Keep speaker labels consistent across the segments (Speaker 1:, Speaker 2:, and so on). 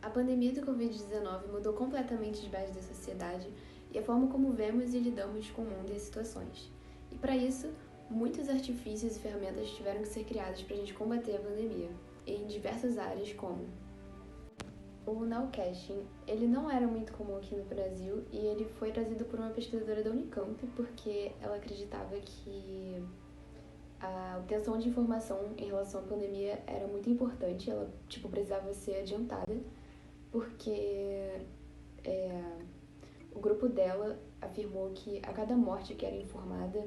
Speaker 1: A pandemia do Covid-19 mudou completamente as bases da sociedade e a forma como vemos e lidamos com o mundo e as situações. E para isso, muitos artifícios e ferramentas tiveram que ser criados para a gente combater a pandemia, em diversas áreas como o nowcasting. Ele não era muito comum aqui no Brasil e ele foi trazido por uma pesquisadora da Unicamp porque ela acreditava que a obtenção de informação em relação à pandemia era muito importante, ela precisava ser adiantada, porque o grupo dela afirmou que a cada morte que era informada,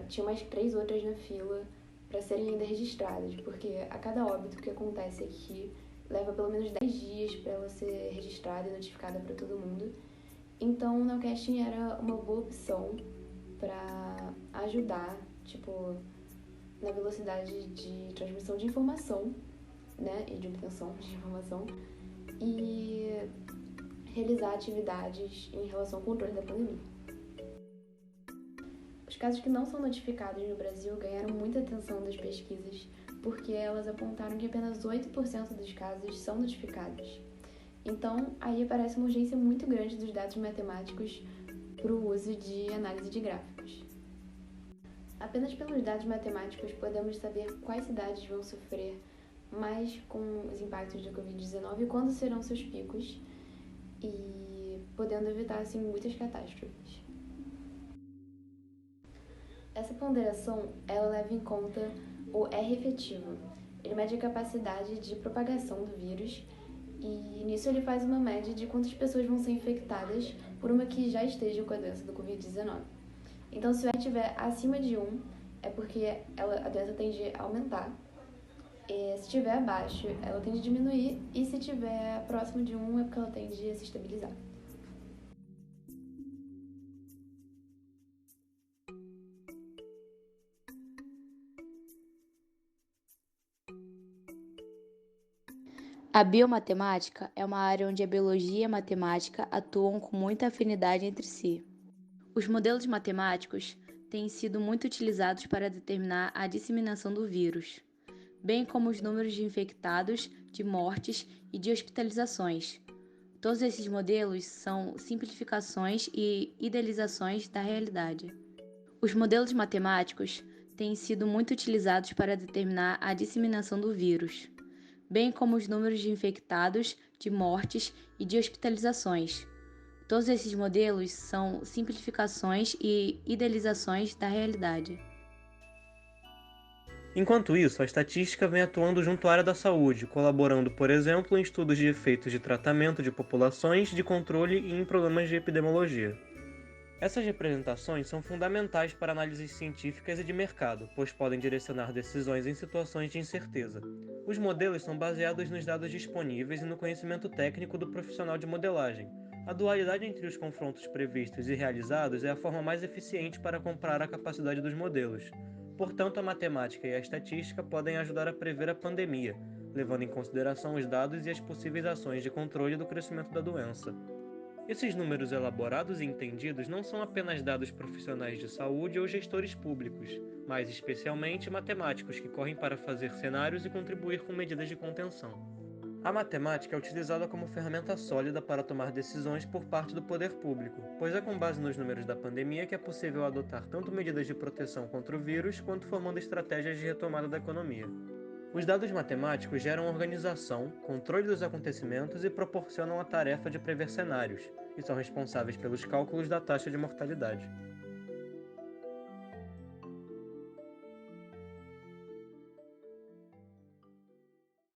Speaker 1: tinha mais 3 outras na fila para serem ainda registradas, porque a cada óbito que acontece aqui leva pelo menos 10 dias para ela ser registrada e notificada para todo mundo. Então o nowcasting era uma boa opção para ajudar, na velocidade de transmissão de informação, né, e de obtenção de informação, e realizar atividades em relação ao controle da pandemia. Os casos que não são notificados no Brasil ganharam muita atenção das pesquisas porque elas apontaram que apenas 8% dos casos são notificados. Então, aí aparece uma urgência muito grande dos dados matemáticos para o uso de análise de gráficos. Apenas pelos dados matemáticos podemos saber quais cidades vão sofrer mais com os impactos da Covid-19 e quando serão seus picos, e podendo evitar assim muitas catástrofes. Essa ponderação ela leva em conta o R efetivo. Ele mede a capacidade de propagação do vírus e nisso ele faz uma média de quantas pessoas vão ser infectadas por uma que já esteja com a doença do Covid-19. Então, se o R estiver acima de 1, é porque a doença tende a aumentar. E se estiver abaixo, ela tende a diminuir. E se estiver próximo de 1, é porque ela tende a se estabilizar.
Speaker 2: A biomatemática é uma área onde a biologia e a matemática atuam com muita afinidade entre si. Os modelos matemáticos têm sido muito utilizados para determinar a disseminação do vírus, bem como os números de infectados, de mortes e de hospitalizações. Todos esses modelos são simplificações e idealizações da realidade. Os modelos matemáticos têm sido muito utilizados para determinar a disseminação do vírus, bem como os números de infectados, de mortes e de hospitalizações. Todos esses modelos são simplificações e idealizações da realidade.
Speaker 3: Enquanto isso, a estatística vem atuando junto à área da saúde, colaborando, por exemplo, em estudos de efeitos de tratamento de populações, de controle e em problemas de epidemiologia. Essas representações são fundamentais para análises científicas e de mercado, pois podem direcionar decisões em situações de incerteza. Os modelos são baseados nos dados disponíveis e no conhecimento técnico do profissional de modelagem. A dualidade entre os confrontos previstos e realizados é a forma mais eficiente para comparar a capacidade dos modelos. Portanto, a matemática e a estatística podem ajudar a prever a pandemia, levando em consideração os dados e as possíveis ações de controle do crescimento da doença. Esses números elaborados e entendidos não são apenas dados profissionais de saúde ou gestores públicos, mas especialmente matemáticos que correm para fazer cenários e contribuir com medidas de contenção. A matemática é utilizada como ferramenta sólida para tomar decisões por parte do poder público, pois é com base nos números da pandemia que é possível adotar tanto medidas de proteção contra o vírus quanto formando estratégias de retomada da economia. Os dados matemáticos geram organização, controle dos acontecimentos e proporcionam a tarefa de prever cenários, e são responsáveis pelos cálculos da taxa de mortalidade.